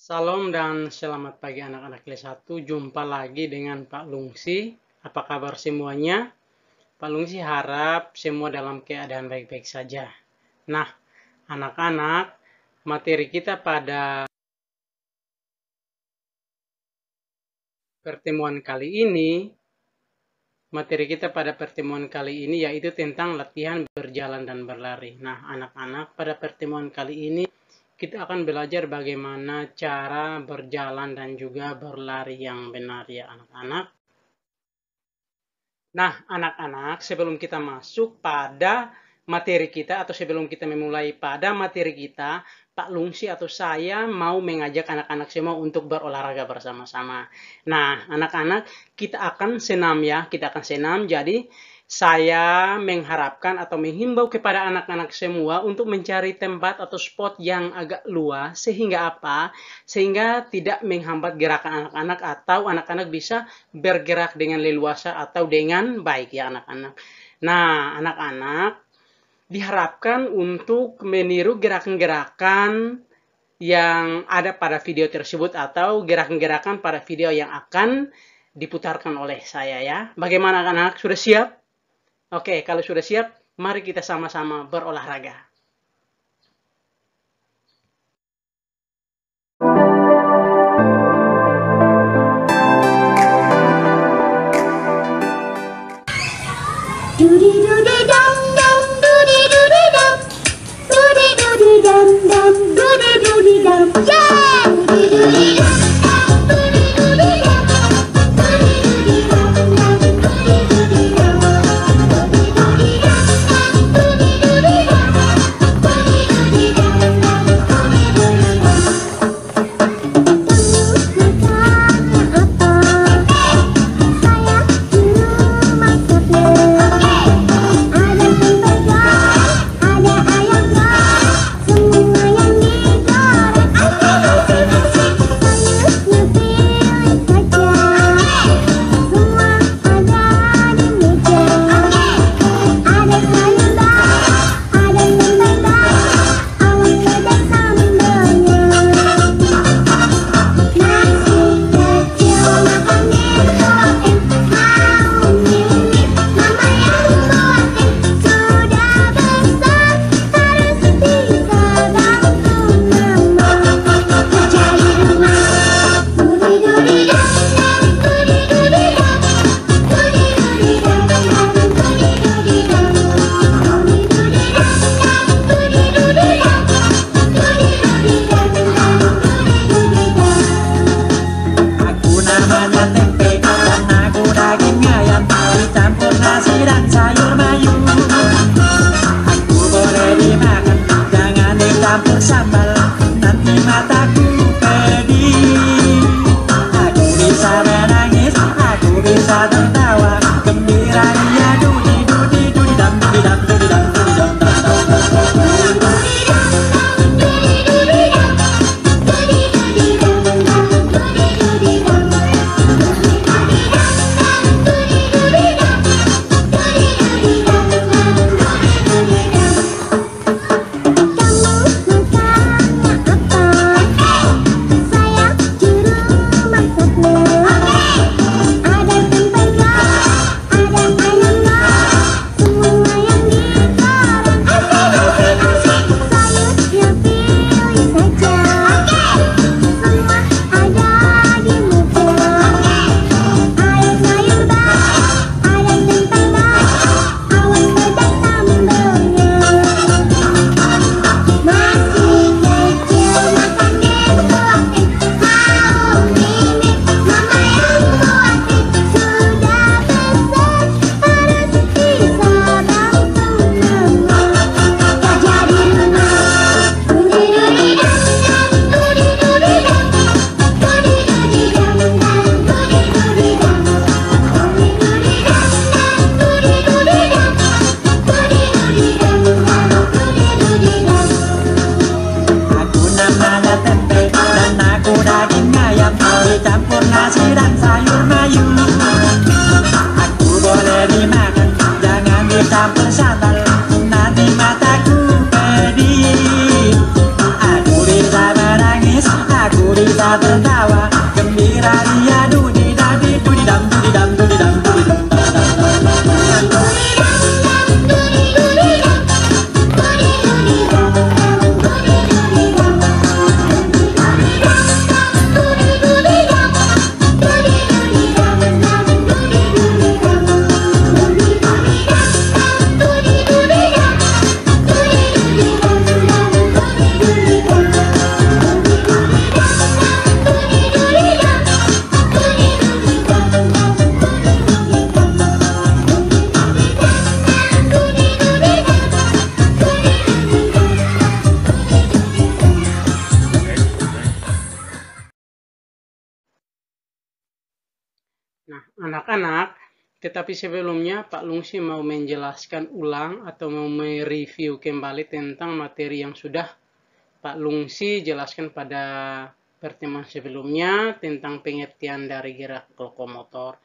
Salam dan selamat pagi anak-anak kelas 1. Jumpa lagi dengan Pak Lungsi. Apa kabar semuanya? Pak Lungsi harap semua dalam keadaan baik-baik saja. Nah, anak-anak, materi kita pada pertemuan kali ini yaitu tentang latihan berjalan dan berlari. Nah, anak-anak, pada pertemuan kali ini kita akan belajar bagaimana cara berjalan dan juga berlari yang benar ya anak-anak. Nah, anak-anak, sebelum kita masuk pada materi kita atau sebelum kita memulai pada materi kita, Pak Lungsi atau saya mau mengajak anak-anak semua untuk berolahraga bersama-sama. Nah, anak-anak, kita akan senam ya, jadi saya mengharapkan atau menghimbau kepada anak-anak semua untuk mencari tempat atau spot yang agak luas, sehingga apa? Sehingga tidak menghambat gerakan anak-anak atau anak-anak bisa bergerak dengan leluasa atau dengan baik ya anak-anak. Nah, anak-anak diharapkan untuk meniru gerakan-gerakan yang ada pada video tersebut atau gerakan-gerakan pada video yang akan diputarkan oleh saya ya. Bagaimana anak-anak? Sudah siap? Oke, kalau sudah siap, mari kita sama-sama berolahraga. kita tertawa gembira ria dudi dadi dudi dam dudi dam dudi dam dudi dam. Nah, anak-anak, tetapi sebelumnya Pak Lungsi mau menjelaskan ulang atau mau mereview kembali tentang materi yang sudah Pak Lungsi jelaskan pada pertemuan sebelumnya tentang pengertian dari gerak lokomotor.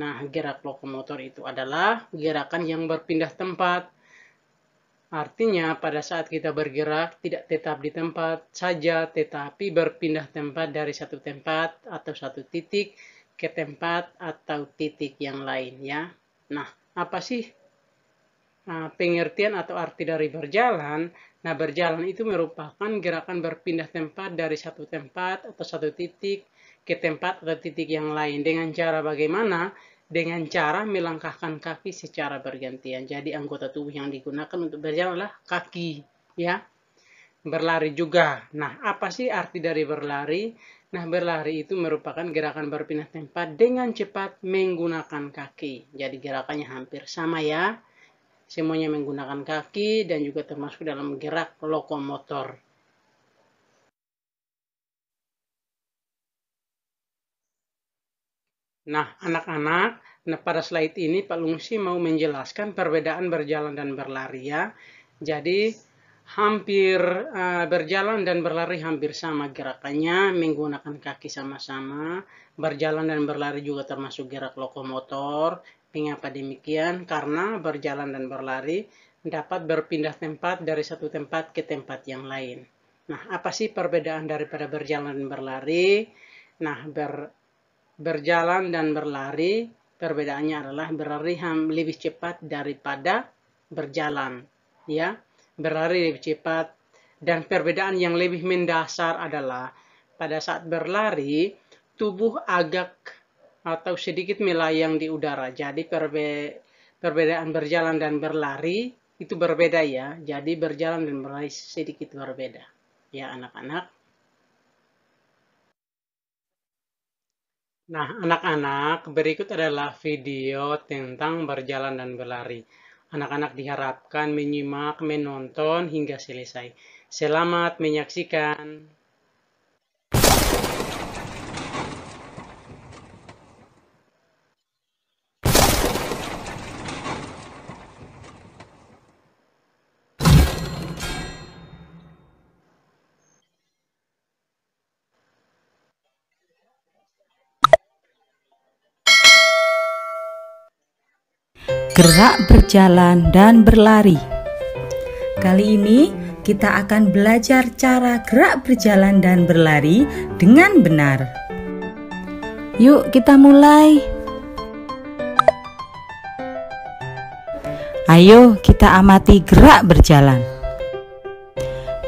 Nah, gerak lokomotor itu adalah gerakan yang berpindah tempat. Artinya, pada saat kita bergerak tidak tetap di tempat saja, tetapi berpindah tempat dari satu tempat atau satu titik ke tempat atau titik yang lain ya. Nah, apa sih pengertian atau arti dari berjalan? Nah, berjalan itu merupakan gerakan berpindah tempat dari satu tempat atau satu titik ke tempat atau titik yang lain. Dengan cara bagaimana? Dengan cara melangkahkan kaki secara bergantian. Jadi anggota tubuh yang digunakan untuk berjalan adalah kaki ya. Berlari juga. Nah, apa sih arti dari berlari? Nah, berlari itu merupakan gerakan berpindah tempat dengan cepat menggunakan kaki. Jadi gerakannya hampir sama ya. Semuanya menggunakan kaki dan juga termasuk dalam gerak lokomotor. Nah, anak-anak, pada slide ini Pak Lungsi mau menjelaskan perbedaan berjalan dan berlari ya. Jadi, hampir berjalan dan berlari hampir sama gerakannya, menggunakan kaki sama-sama. Berjalan dan berlari juga termasuk gerak lokomotor. Mengapa demikian? Karena berjalan dan berlari dapat berpindah tempat dari satu tempat ke tempat yang lain. Nah, apa sih perbedaan daripada berjalan dan berlari? Nah, berjalan dan berlari, perbedaannya adalah berlari lebih cepat daripada berjalan. Ya, berlari lebih cepat. Dan perbedaan yang lebih mendasar adalah pada saat berlari, tubuh agak atau sedikit melayang di udara. Jadi perbedaan berjalan dan berlari itu berbeda ya. Jadi berjalan dan berlari sedikit berbeda. Ya anak-anak. Nah, anak-anak, berikut adalah video tentang berjalan dan berlari. Anak-anak diharapkan menyimak, menonton hingga selesai. Selamat menyaksikan. Gerak berjalan dan berlari. Kali ini kita akan belajar cara gerak berjalan dan berlari dengan benar. Yuk kita mulai. Ayo kita amati gerak berjalan.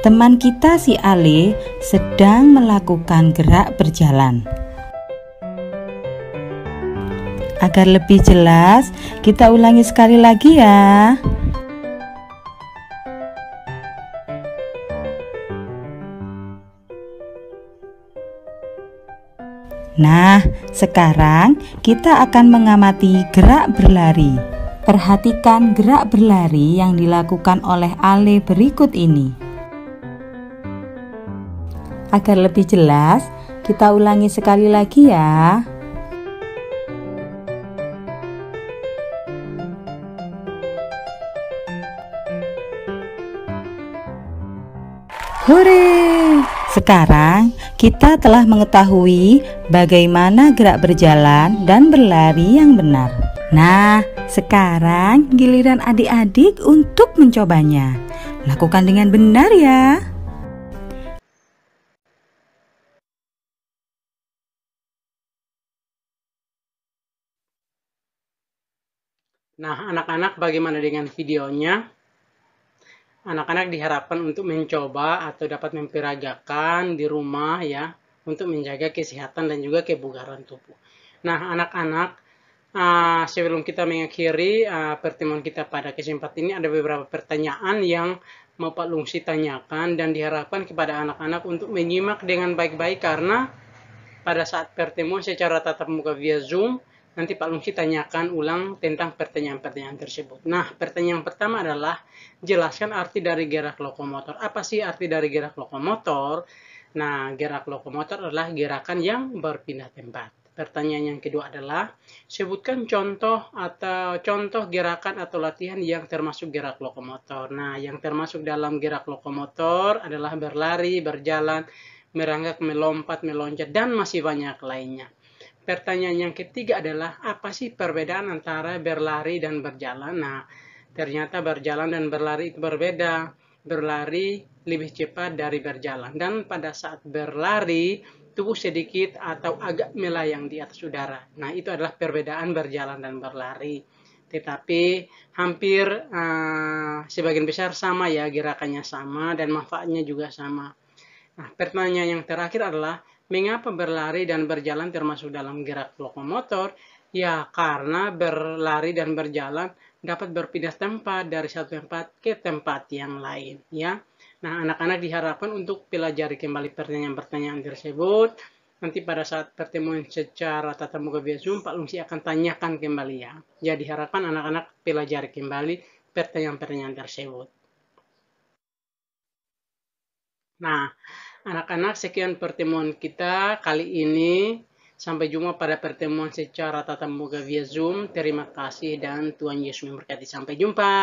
Teman kita si Ale sedang melakukan gerak berjalan. Agar lebih jelas, kita ulangi sekali lagi ya. Nah, sekarang kita akan mengamati gerak berlari. Perhatikan gerak berlari yang dilakukan oleh Ale berikut ini. Agar lebih jelas, kita ulangi sekali lagi ya. Hore! Sekarang kita telah mengetahui bagaimana gerak berjalan dan berlari yang benar. Nah, sekarang giliran adik-adik untuk mencobanya. Lakukan dengan benar ya. Nah, anak-anak bagaimana dengan videonya? Anak-anak diharapkan untuk mencoba atau dapat memperagakan di rumah ya, untuk menjaga kesehatan dan juga kebugaran tubuh. Nah, anak-anak, sebelum kita mengakhiri pertemuan kita pada kesempatan ini, ada beberapa pertanyaan yang mau Pak Lungsi tanyakan dan diharapkan kepada anak-anak untuk menyimak dengan baik-baik karena pada saat pertemuan secara tatap muka via Zoom, nanti Pak Lungsi tanyakan ulang tentang pertanyaan-pertanyaan tersebut. Nah, pertanyaan pertama adalah, jelaskan arti dari gerak lokomotor. Apa sih arti dari gerak lokomotor? Nah, gerak lokomotor adalah gerakan yang berpindah tempat. Pertanyaan yang kedua adalah, sebutkan contoh gerakan atau latihan yang termasuk gerak lokomotor. Nah, yang termasuk dalam gerak lokomotor adalah berlari, berjalan, meranggak, melompat, meloncat, dan masih banyak lainnya. Pertanyaan yang ketiga adalah, apa sih perbedaan antara berlari dan berjalan? Nah, ternyata berjalan dan berlari itu berbeda. Berlari lebih cepat dari berjalan. Dan pada saat berlari, tubuh sedikit atau agak melayang di atas udara. Nah, itu adalah perbedaan berjalan dan berlari. Tetapi hampir sebagian besar sama ya, gerakannya sama dan manfaatnya juga sama. Nah, pertanyaan yang terakhir adalah, mengapa berlari dan berjalan termasuk dalam gerak lokomotor? Ya, karena berlari dan berjalan dapat berpindah tempat dari satu tempat ke tempat yang lain. Ya, nah anak-anak diharapkan untuk pelajari kembali pertanyaan-pertanyaan tersebut. Nanti pada saat pertemuan secara tatap muka via Zoom, Pak Lungsi akan tanyakan kembali ya. Jadi diharapkan anak-anak pelajari kembali pertanyaan-pertanyaan tersebut. Nah, anak-anak, sekian pertemuan kita kali ini. Sampai jumpa pada pertemuan secara tatap muka via Zoom. Terima kasih dan Tuhan Yesus memberkati. Sampai jumpa.